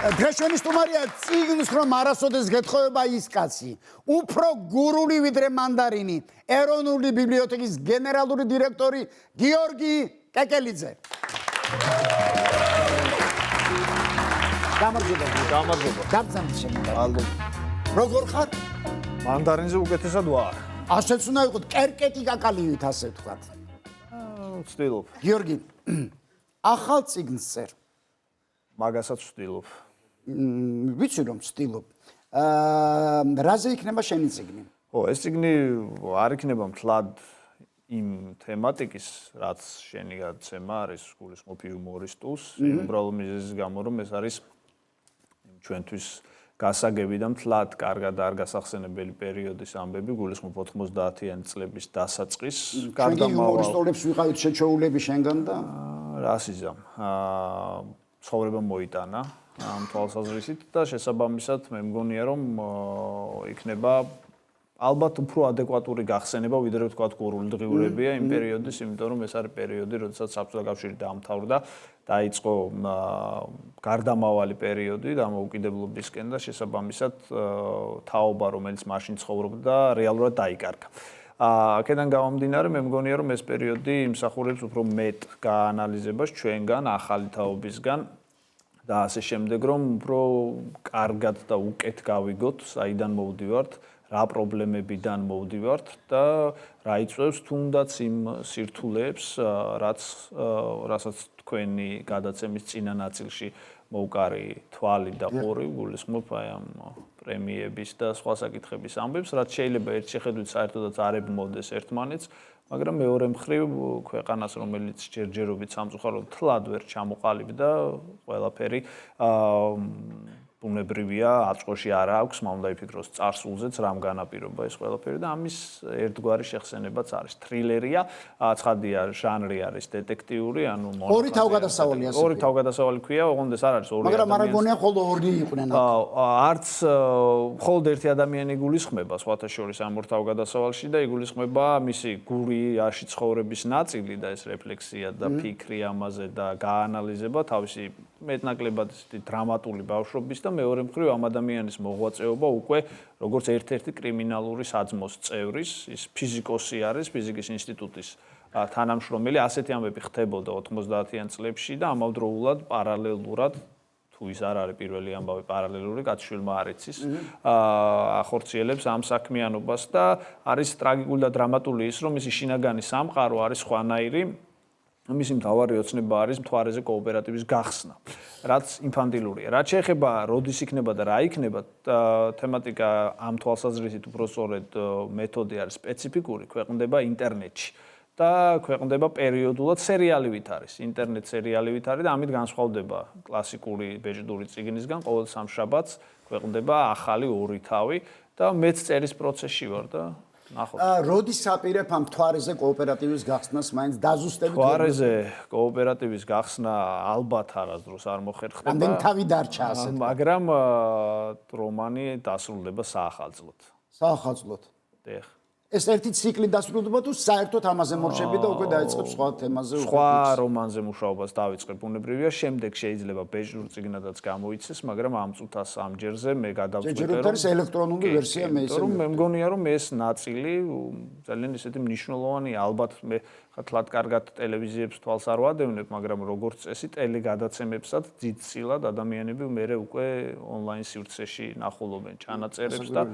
დღეშვენი სტუმარია წიგნს რომ არასოდეს გეთხოვება ის კაცი უფრო გურული ვიდრე მანდარინი ეროვნული ბიბლიოთეკის გენერალური დირექტორი გიორგი კეკელიძე გამარჯობა დაბრძანეთ შემოგარდა როგორ ხარ მანდარინზე უკეთესად ვარ ასეც უნდა იყოთ კერკეტი კაკალიით ასე ვთქვათ ვცდილობ გიორგი ახალ წიგნს წერ მაგასაც ვცდილობ ვიცი რომ ვცდილობ რაზე იქნება შენი წიგნი ხო ეს წიგნი არ იქნება მთლად იმ თემატიკის რაც შენი გადაცემა არის გულისხმობ იუმორისტულს უბრალოდ მიზეზის გამო რომ ეს არის ჩვენთვის გასაგები და მთლად კარგად არ გასახსენებელი პერიოდის ამბები გულისხმობ 90-იანი წლების დასაწყის იუმორისტულებს ვიყავით შეჩოულები შენგან და რას იზამ ცხოვრება მოიტანა ამ თვალსაზრისით და შესაბამისად მე მგონია რომ იქნება ალბათ უფრო ადეკვატური გახსენება ვიდრე ვთქვათ გურული დღიურებია იმ პერიოდის იმიტომ რომ ეს არის პერიოდი როდესაც საბჭოთა კავშირი დაამთავრდა დაიწყო გარდამავალი პერიოდი დამოუკიდებლობისკენ და შესაბამისად თაობა რომელიც მაშინ ცხოვრობდა რეალურად დაიკარგა აქედან გამომდინარე მე მგონია რომ ეს პერიოდი იმსახურებს უფრო მეტ გაანალიზებას ჩვენგან ახალი თაობისგან და ასე შემდეგ რომ უფრო კარგად და უკეთ გავიგოთ საიდან მოვდივართ რა პრობლემებიდან მოვდივართ და რა იწვევს თუნდაც იმ სირთულეებს რასაც თქვენი გადაცემის წინა ნაწილში მოვკარი თვალი და ყური გულისხმობ აი ამ პრემიების და სხვა საკითხების ამბებს რაც შეიძლება ერთ შეხედვით საერთოდაც არ ებმოვდეს ერთმანეთს მაგრამ მეორე მხრივ ქვეყანას რომელიც ჯერჯერობით სამწუხაროდ თლად ვერ ჩამოყალიბდა ყველაფერი ბუნებრივია აწყოში არ აქვს მან უნდა იფიქროს წარსულზეც რამ განაპირობა ეს ყველაფერი და ამის ერთგვარი შეხსენებაც არის თრილერია ცხადია ჟანრი არის დეტექტიური ანუ ორი თავგადასავალი ასე ორი თავგადასავალი ქვია ოღონდ ეს არ არის ორი მაგრამ არ გონია ხოლმე ორი იყვნენ არც მხოლოდ ერთი ადამიანი გულისხმება სხვათა შორის ამ ორ თავგადასავალში და იგულისხმება მისი გურიაში ცხოვრების ნაწილი და ეს რეფლექსია და ფიქრი ამაზე და გაანალიზება თავისი მეტნაკლებად დრამატული ბავშვობის და მეორე მხრივ ამ ადამიანის მოღვაწეობა უკვე როგორც ერთ-ერთი კრიმინალური საძმოს წევრის ის ფიზიკოსი არის ფიზიკის ინსტიტუტის თანამშრომელი ასეთი ამბები ხდებოდა 90-იან წლებში და ამავდროულად პარალელურად თუ ის არ არის პირველი ამბავი პარალელური კაცშვილმა არ იცის ახორციელებს ამ საქმიანობას და არის ტრაგიკული და დრამატული ის რომ მისი შინაგანი სამყარო არის სხვანაირი მისი მთავარი ოცნება არის მთვარეზე კოოპერატივის გახსნა, რაც ინფანტილურია. რაც შეეხება როდის იქნება და რა იქნება, თემატიკა ამ თვალსაზრისით უფრო სწორედ მეთოდი არის სპეციფიკური, ქვეყნდება ინტერნეტში და ქვეყნდება პერიოდულად სერიალებით არის. ინტერნეტ სერიალებით არის და ამით განსხვავდება კლასიკური ბეჭდური წიგნისგან, ყოველ სამშაბათს ქვეყნდება ახალი ორი თავი და მეც წერის პროცესში ვარ და როდის საპირებ ამ მთვარეზე კოოპერატივის გახსნას მაინც დაზუსტებით მთვარეზე კოოპერატივის გახსნა ალბათ არასდროს არ მოხერხდება რამდენი თავი დარჩა ასე მაგრამ რომანი დასრულდება საახალწლოდ დიახ ეს ერთი ციკლი დასრულდება თუ საერთოდ ამაზე მორჩები და უკვე დაიწყებს სხვა თემაზე სხვა რომანზე მუშაობას დავიწყებ ბუნებრივია შემდეგ შეიძლება ბეჭდურ წიგნადაც გამოიცეს მაგრამ ამ წუთას ამ ჯერზე მე გადავწყვეტე რომ ეს ელექტრონული ვერსია მე ისე რომ მე მგონია რომ ეს ნაწილი ძალიან ისეთი მნიშვნელოვანი ალბათ მე ხათლად კარგად ტელევიზიებს თვალს არ ვადევნებ მაგრამ როგორც წესი ტელეგადაცემებსაც ძირცილად ადამიანები მე უკვე ონლაინ სივრცეში ნახულობენ ჩანაწერებს და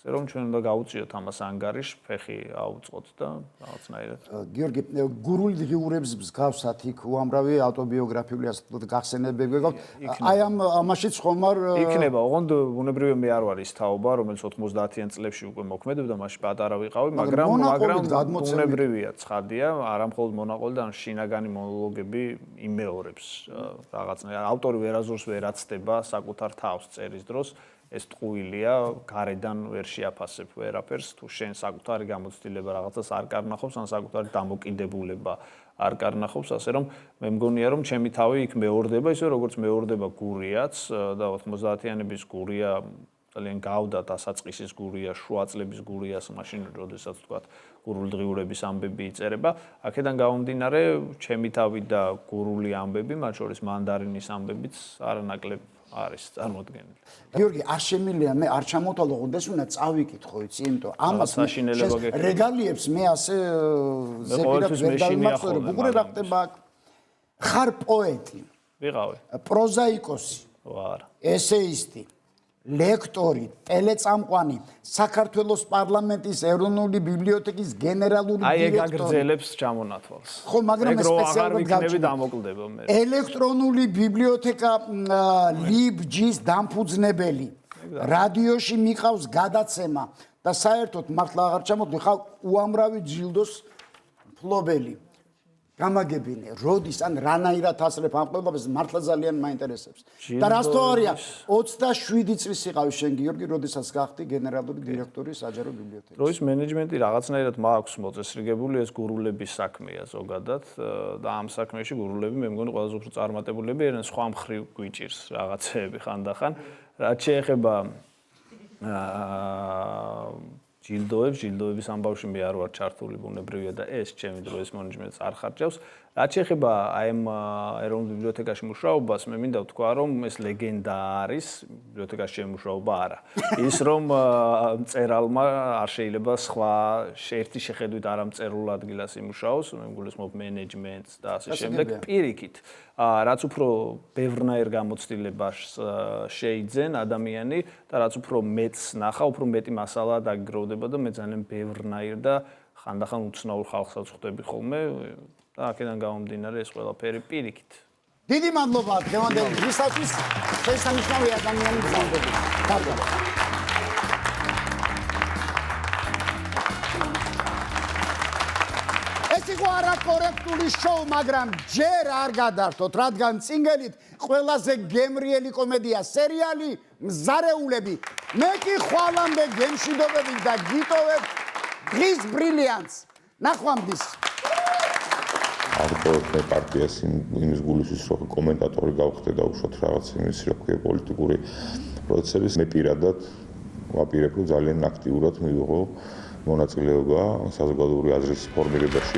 რომ ჩვენ უნდა გავუწიოთ ამას ანგარიშ, ფეხი აუწყოთ და რაღაცნაირად. გიორგი, გურული დღიურებს მსგავსად იქ უამრავი ავტობიოგრაფიული ასე გახსენებები გვაქვს. აი ამაშიც ხომ არ იქნება, ოღონდ ბუნებრივია მე არ ვარ ის თაობა, რომელიც 90-იან წლებში უკვე მოქმედებდა, მაშინ პატარა ვიყავი, მაგრამ ბუნებრივია, ცხადია, არა მხოლოდ მონაყოლი და შინაგანი მონოლოგები იმეორებს რაღაცნაირად. ავტორი ვერაზურს ვერაცდება საკუთარ თავს წერის დროს. ეს ტყუილია, გარედან ვერ შეაფასებ ვერაფერს, თუ შენ საკუთარი გამოცდილება რაღაცას არ კარნახობს, ან საკუთარი დამოკიდებულება არ კარნახობს, ასე რომ მე მგონია რომ ჩემი თავი იქ მეორდება, ისე როგორც მეორდება გურიაც და 90-იანების გურია ძალიან გავდა დასაწყისის გურია, შუა წლების გურიას, მაშინ როდესაც თქვა გურული დღიურების ამბები იწერება. აქედან გამომდინარე, ჩემი თავი და გურული ამბები, მათ შორის მანდარინის ამბებიც არანაკლებ არის წარმოდგენილი. გიორგი, არ შემიძლია მე არ ჩამოთვალო, ხოდეს უნდა წავიკითხო, იცი, იმიტომ ამას რეგალიებს მე ასე ზეპირად ვერ დავიმახსოვრებ. უყურე რა ხდება აქ? ხარ პოეტი. ვიყავი. პროზაიკოსი. ვარ. ესეისტი. ლექტორი, ტელეწამყვანი, საქართველოს პარლამენტის ეროვნული ბიბლიოთეკის გენერალური აი ეგ დირექტორი. აგრძელებს ჩამონათვალს. ხო, მაგრამ სპეციალურად გავჩნდა დამოკლდება მე. ელექტრონული ბიბლიოთეკა ლიბჯის დამფუძნებელი. რადიოში მიყავს გადაცემა და საერთოდ მართლა აღარ ჩამოთვლი, ხარ უამრავი ჯილდოს მფლობელი. გამაგებინე, როდის ან რანაირად ასრებ ამ ყველაფერს, მართლა ძალიან მაინტერესებს. და რას თორია, 27 წლის იყავი შენ გიორგი, როდესაც გახდი გენერალური დირექტორი საჯარო ბიბლიოთეკის. დროის მენეჯმენტი რაღაცნაირად მაქვს მოწესრიგებული, ეს გურულების საქმეა ზოგადად და ამ საქმეში გურულები მე მგონი ყველაზე უფრო წარმატებულები არიან, სხვა მხრივ გვიჭირს რაღაცეები ხანდახან. რაც შეეხება ჯილდოების ამბავში მე არ ვარ ჩართული, ბუნებრივია და ეს ჩემი დროის მენეჯმენტს არ ხარჯავს. რაც შეეხება აი ამ ეროვნულ ბიბლიოთეკაში მუშაობას, მე მინდა ვთქვა, რომ ეს ლეგენდა არის, ბიბლიოთეკაში შემუშაობა არა. ის რომ მწერალმა არ შეიძლება სხვა ერთი შეხედვით არ ამწერულ ადგილას იმუშაოს, მე მგულისხმობ მენეჯმენტს და ასე შემდეგ. პირიქით, რაც უფრო ბევრნაირ გამოცდილებას შეიძენ ადამიანი და რაც უფრო მეტს ნახა, უფრო მეტი მასალა დაგროვდება და მე ძალიან ბევრნაირ და ხანდახან უცნაურ ხალხსაც ხვდები ხოლმე. და აქედან გამომდინარე ეს ყველაფერი პირიქით. დიდი მადლობა დღევანდელი დღისათვის შესანიშნავი ადამიანი გზავდები. კარგად. ეს იყო არაკორექტული შოუ, მაგრამ ჯერ არ გადართოთ, რადგან წინგელით ყველაზე გემრიელი კომედია სერიალი მზარეულები. მე კი ხვალამდე გემშვიდობებით და გიტოვებ დღის ბრილიანტს. ნახვამდის. აღწევს პარტიას იმის გულისთვის, რომ კომენტატორი გავხდე და უშოთ რაღაც იმის, რა ქვია, პოლიტიკური პროცესების. მე პირადად ვაპირებ, რომ ძალიან აქტიურად მივიღო მონაწილეობა საზოგადოებრივი აზრის ფორმირებაში.